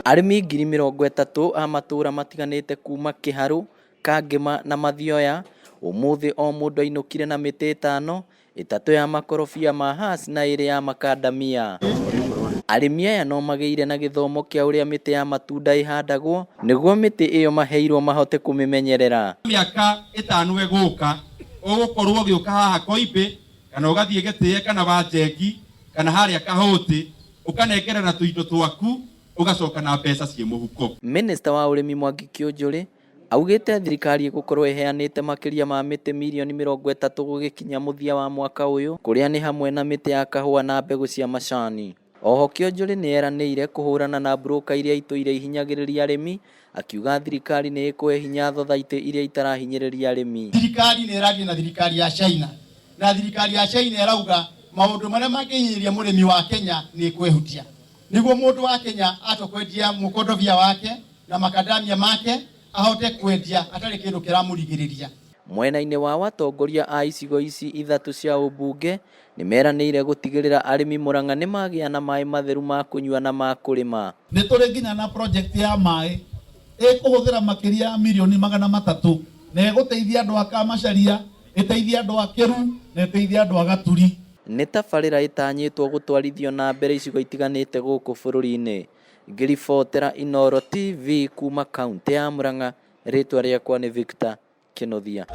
Arĩmi 30,000 a matũra matiganĩte kuma Kĩharũ, Kangema na Mathioya ũmũthĩ o mũndũ ainũkire na mĩtĩ 5, 3 ya makorobia ma hass na 2 ya macadamia. Arĩmi aya no magĩire na gĩthomo kĩa ũrĩa mĩtĩ ya matunda ĩhandagwo nĩguo mĩtĩ ĩyo maheirwo mahote kũmĩmenyerera. Mĩaka 5 ĩgũka ũgũkorwo ũgĩũka haha Koimbĩ kana ũgathiĩ Gĩtĩe kana Wanjengi kana harĩa Kahũti ũkanengerera tũindo twaku ugacoka na mbeca cie mũhuko. Minister wa ũrĩmi Mwangi Kĩũnjũrĩ augĩte thirikari ĩgũkorwo ĩheanĩte makĩria ma mĩtĩ milioni 30 gũgĩkinya mũthia wa mwaka ũyũ, kũrĩa nĩ hamwe na mĩtĩ ya kahũa na mbegũ cia macani. Oho Kĩũnjũrĩ nĩ eranĩire kũhũrana na broker iria itũire ihinyagĩrĩria arĩmi, akiuga thirikari nĩ ĩkũhe hinya thothaitĩ iria itarahinyĩrĩria arĩmi. Thirikari nĩ ĩragia na thirikari ya China, na thirikari ya China ĩrauga maũndũ marĩa mangĩhinyĩrĩria mũrĩmi wa Kenya nĩ kwĩhutia. Niguo mũndũ wa Kenya atokwendia mũkondobia wake na makadamia make ahote kwendia atarĩ kĩndũ kĩramũrigĩrĩria. Mwena-inĩ wa watongoria a icigo ici 3 cia ũmbunge nĩ meranĩire gũtigĩrĩra arĩmi Mũrang'a nĩ magĩa na maĩ matheru ma kũnyua na ma kũrĩma. Nĩ tũrĩ nginya na project ya maĩ ĩkũhũthĩra makĩria ya milioni 300 na ĩgũteithia andũ a Kamacharia, ĩteithia andũ a Kĩru na ĩteithia andũ a Gaturi. Nĩ tabarĩra ĩtanyĩtwo gũtwarithio na mbere icigo itiganĩte gũkũ bũrũri-inĩ. Ngĩribotera Inooro TV kuma kaunti ya Mũrang'a, rĩtwa rĩakwa nĩ Victor Kĩnuthia.